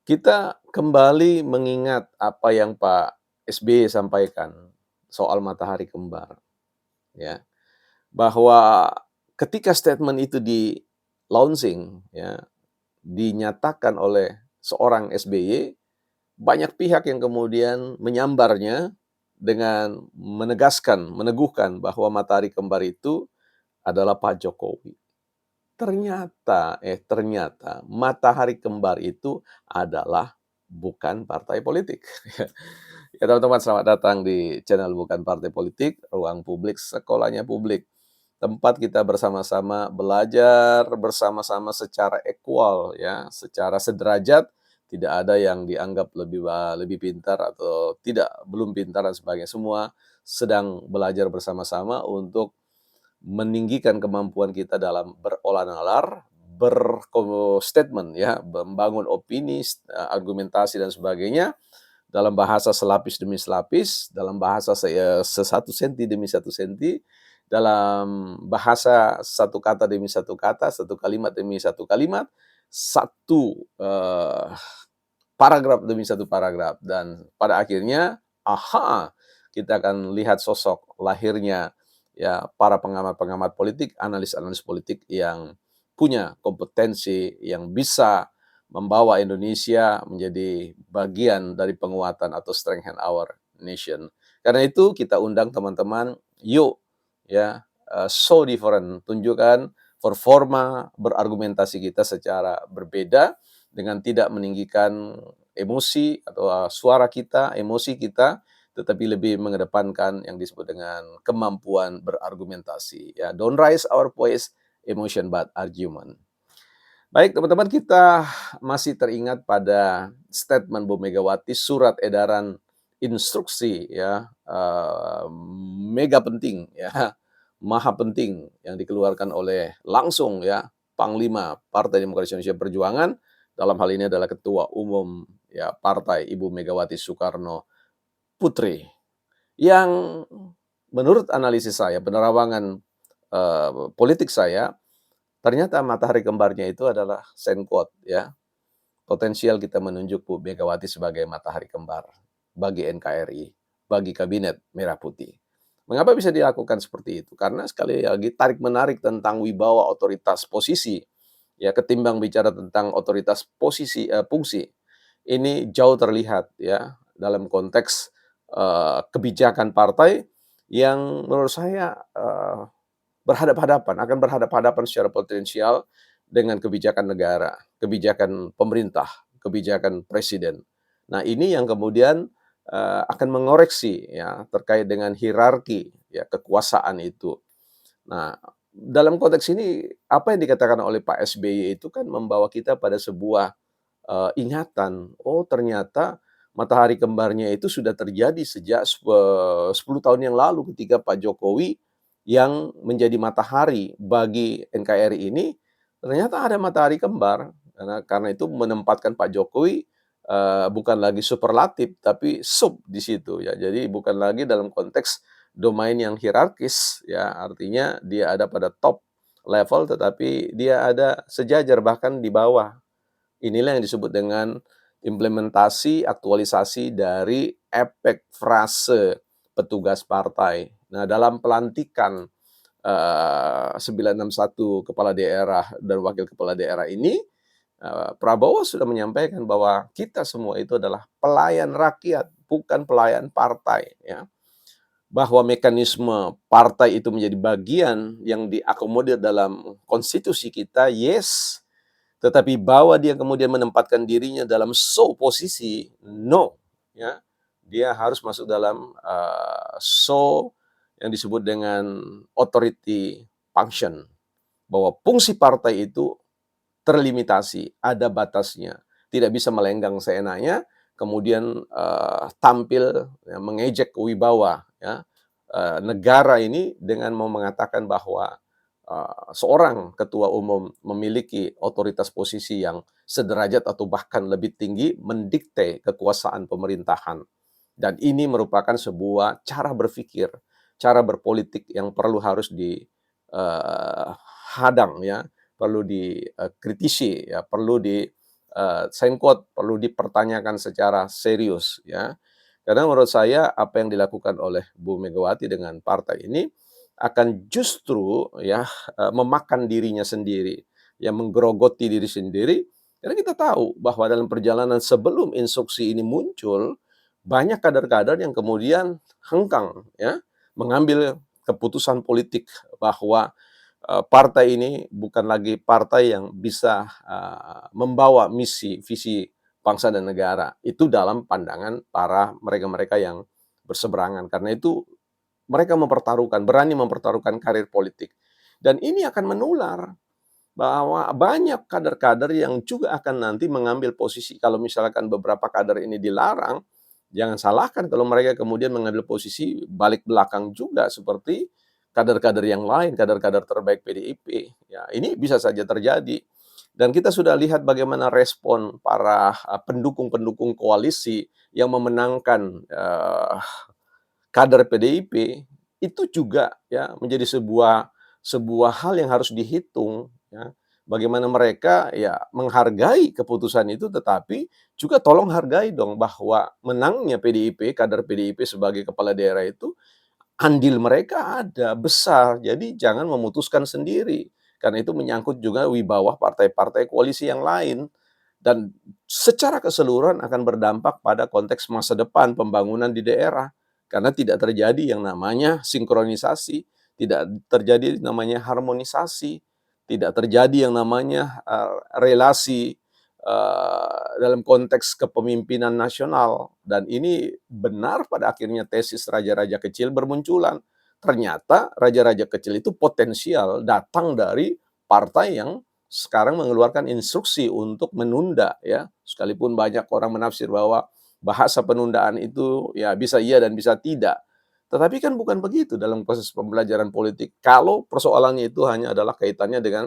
Kita kembali mengingat apa yang Pak SBY sampaikan soal matahari kembar, ya. Bahwa ketika statement itu di-launching, ya, dinyatakan oleh seorang SBY, banyak pihak yang kemudian menyambarnya dengan menegaskan, meneguhkan bahwa matahari kembar itu adalah Pak Jokowi. Ternyata matahari kembar itu adalah bukan partai politik. Ya, teman-teman, selamat datang di channel Bukan Partai Politik, ruang publik sekolahnya publik. Tempat kita bersama-sama belajar bersama-sama secara equal, ya, secara sederajat, tidak ada yang dianggap lebih pintar atau tidak, belum pintar dan sebagainya. Semua sedang belajar bersama-sama untuk meninggikan kemampuan kita dalam berolah nalar, berstatement, ya, membangun opini, argumentasi dan sebagainya dalam bahasa selapis demi selapis, dalam bahasa sesatu senti demi satu senti, dalam bahasa satu kata demi satu kata, satu kalimat demi satu kalimat, satu paragraf demi satu paragraf, dan pada akhirnya, aha, kita akan lihat sosok lahirnya, ya, para pengamat-pengamat politik, analis-analis politik yang punya kompetensi, yang bisa membawa Indonesia menjadi bagian dari penguatan atau strengthen our nation. Karena itu kita undang teman-teman, yuk, ya, show different, tunjukkan performa berargumentasi kita secara berbeda dengan tidak meninggikan emosi atau suara kita, emosi kita, tetapi lebih mengedepankan yang disebut dengan kemampuan berargumentasi. Ya, don't raise our voice, emotion but argument. Baik, teman-teman, kita masih teringat pada statement Bu Megawati, surat edaran instruksi, ya, mega penting, ya, maha penting yang dikeluarkan oleh langsung, ya, Panglima Partai Demokrasi Indonesia Perjuangan, dalam hal ini adalah Ketua Umum, ya, Partai, Ibu Megawati Soekarno Putri, yang menurut analisis saya, penerawangan politik saya, ternyata matahari kembarnya itu adalah sign quote, ya. Potensial kita menunjuk Bu Megawati sebagai matahari kembar bagi NKRI, bagi Kabinet Merah Putih. Mengapa bisa dilakukan seperti itu? Karena sekali lagi tarik-menarik tentang wibawa otoritas posisi, ya, ketimbang bicara tentang otoritas posisi, fungsi. Ini jauh terlihat, ya, dalam konteks, kebijakan partai yang menurut saya, akan berhadapan secara potensial dengan kebijakan negara, kebijakan pemerintah, kebijakan presiden. Nah, ini yang kemudian, akan mengoreksi, ya, terkait dengan hierarki, ya, kekuasaan itu. Nah, dalam konteks ini apa yang dikatakan oleh Pak SBY itu kan membawa kita pada sebuah, ingatan, oh, ternyata matahari kembarnya itu sudah terjadi sejak 10 tahun yang lalu ketika Pak Jokowi yang menjadi matahari bagi NKRI ini, ternyata ada matahari kembar. Karena itu menempatkan Pak Jokowi, bukan lagi superlatif, tapi sub di situ, ya. Jadi bukan lagi dalam konteks domain yang hierarkis, ya, artinya dia ada pada top level, tetapi dia ada sejajar bahkan di bawah. Inilah yang disebut dengan implementasi, aktualisasi dari efek frase petugas partai. Nah, dalam pelantikan 961 kepala daerah dan wakil kepala daerah ini, Prabowo sudah menyampaikan bahwa kita semua itu adalah pelayan rakyat, bukan pelayan partai, ya. Bahwa mekanisme partai itu menjadi bagian yang diakomodir dalam konstitusi kita, yes. Tetapi bahwa dia kemudian menempatkan dirinya dalam show posisi, no, ya. Dia harus masuk dalam, show yang disebut dengan authority function, bahwa fungsi partai itu terlimitasi, ada batasnya, tidak bisa melenggang seenaknya, kemudian, tampil, ya, mengejek wibawa, ya, negara ini dengan mau mengatakan bahwa, seorang ketua umum memiliki otoritas posisi yang sederajat atau bahkan lebih tinggi mendikte kekuasaan pemerintahan. Dan ini merupakan sebuah cara berpikir, cara berpolitik yang harus dihadang, ya, perlu dikritisi, ya, perlu sign quote, perlu dipertanyakan secara serius ya. Karena menurut saya apa yang dilakukan oleh Bu Megawati dengan partai ini akan justru ya, memakan dirinya sendiri, ya menggerogoti diri sendiri. Karena kita tahu bahwa dalam perjalanan sebelum instruksi ini muncul, banyak kader-kader yang kemudian hengkang ya, mengambil keputusan politik bahwa partai ini bukan lagi partai yang bisa, membawa misi, visi bangsa dan negara. Itu dalam pandangan para mereka-mereka yang berseberangan. Karena itu mereka berani mempertaruhkan karir politik. Dan ini akan menular bahwa banyak kader-kader yang juga akan nanti mengambil posisi kalau misalkan beberapa kader ini dilarang, jangan salahkan kalau mereka kemudian mengambil posisi balik belakang juga seperti kader-kader yang lain, kader-kader terbaik PDIP. Ya, ini bisa saja terjadi. Dan kita sudah lihat bagaimana respon para pendukung-pendukung koalisi yang memenangkan kader PDIP itu juga ya menjadi sebuah sebuah hal yang harus dihitung ya. Bagaimana mereka ya menghargai keputusan itu, tetapi juga tolong hargai dong bahwa menangnya PDIP, kader PDIP sebagai kepala daerah itu andil mereka ada besar. Jadi jangan memutuskan sendiri. Karena itu menyangkut juga wibawa partai-partai koalisi yang lain dan secara keseluruhan akan berdampak pada konteks masa depan pembangunan di daerah. Karena tidak terjadi yang namanya sinkronisasi, tidak terjadi namanya harmonisasi, tidak terjadi yang namanya relasi dalam konteks kepemimpinan nasional. Dan ini benar pada akhirnya tesis raja-raja kecil bermunculan. Ternyata raja-raja kecil itu potensial datang dari partai yang sekarang mengeluarkan instruksi untuk menunda ya. Sekalipun banyak orang menafsir bahwa bahasa penundaan itu ya bisa iya dan bisa tidak. Tetapi kan bukan begitu dalam proses pembelajaran politik. Kalau persoalannya itu hanya adalah kaitannya dengan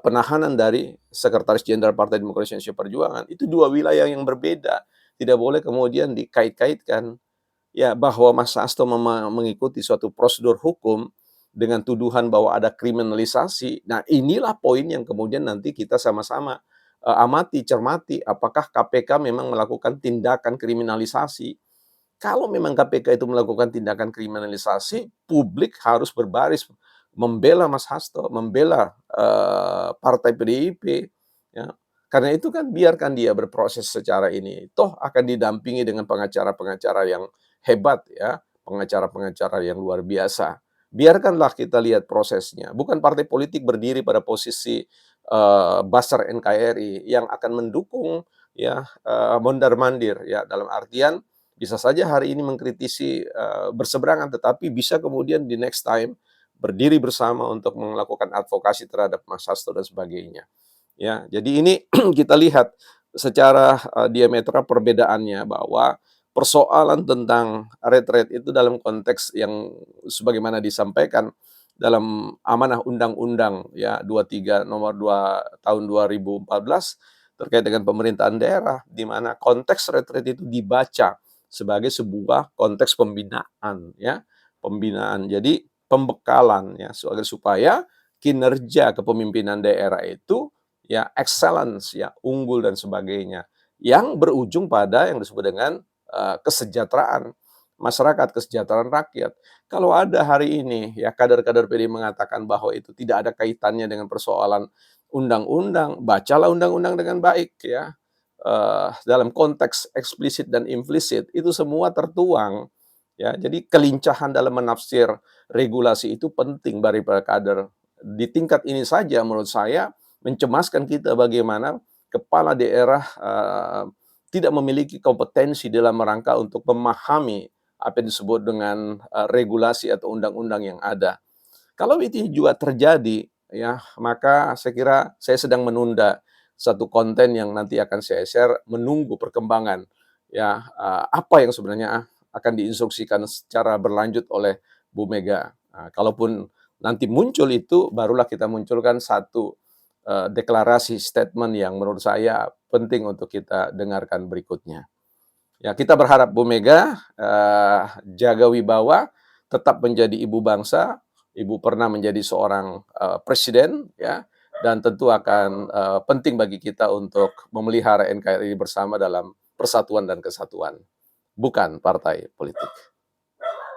penahanan dari Sekretaris Jenderal Partai Demokrasi Indonesia Perjuangan, itu dua wilayah yang berbeda. Tidak boleh kemudian dikait-kaitkan. Ya, bahwa Mas Hasto mengikuti suatu prosedur hukum dengan tuduhan bahwa ada kriminalisasi. Nah, inilah poin yang kemudian nanti kita sama-sama amati, cermati, apakah KPK memang melakukan tindakan kriminalisasi. Kalau memang KPK itu melakukan tindakan kriminalisasi, publik harus berbaris membela Mas Hasto, membela partai PDIP, ya. Karena itu kan biarkan dia berproses secara ini. Toh akan didampingi dengan pengacara-pengacara yang hebat ya, pengacara-pengacara yang luar biasa. Biarkanlah kita lihat prosesnya. Bukan partai politik berdiri pada posisi Basar NKRI yang akan mendukung ya mondar-mandir ya, dalam artian bisa saja hari ini mengkritisi berseberangan, tetapi bisa kemudian di next time berdiri bersama untuk melakukan advokasi terhadap Mas Hasto dan sebagainya. Ya, jadi ini kita lihat secara diametral perbedaannya bahwa persoalan tentang retret itu dalam konteks yang sebagaimana disampaikan dalam amanah undang-undang ya 23 nomor 2 tahun 2014 terkait dengan pemerintahan daerah, di mana konteks retret itu dibaca sebagai sebuah konteks pembinaan ya, pembinaan. Jadi pembekalan ya supaya kinerja kepemimpinan daerah itu ya excellence ya, unggul dan sebagainya. Yang berujung pada yang disebut dengan kesejahteraan masyarakat, kesejahteraan rakyat. Kalau ada hari ini ya kader-kader PD mengatakan bahwa itu tidak ada kaitannya dengan persoalan undang-undang, bacalah undang-undang dengan baik ya. Dalam konteks eksplisit dan implisit itu semua tertuang ya. Jadi kelincahan dalam menafsir regulasi itu penting bagi para kader. Di tingkat ini saja menurut saya mencemaskan kita bagaimana kepala daerah tidak memiliki kompetensi dalam rangka untuk memahami apa yang disebut dengan regulasi atau undang-undang yang ada. Kalau itu juga terjadi, ya, maka saya kira saya sedang menunda satu konten yang nanti akan saya share, menunggu perkembangan, ya, apa yang sebenarnya akan diinstruksikan secara berlanjut oleh Bu Mega. Kalaupun nanti muncul itu, barulah kita munculkan satu deklarasi statement yang menurut saya penting untuk kita dengarkan berikutnya. Ya, kita berharap Bu Mega jaga wibawa, tetap menjadi ibu bangsa. Ibu pernah menjadi seorang presiden, ya, dan tentu akan, penting bagi kita untuk memelihara NKRI bersama dalam persatuan dan kesatuan, bukan partai politik.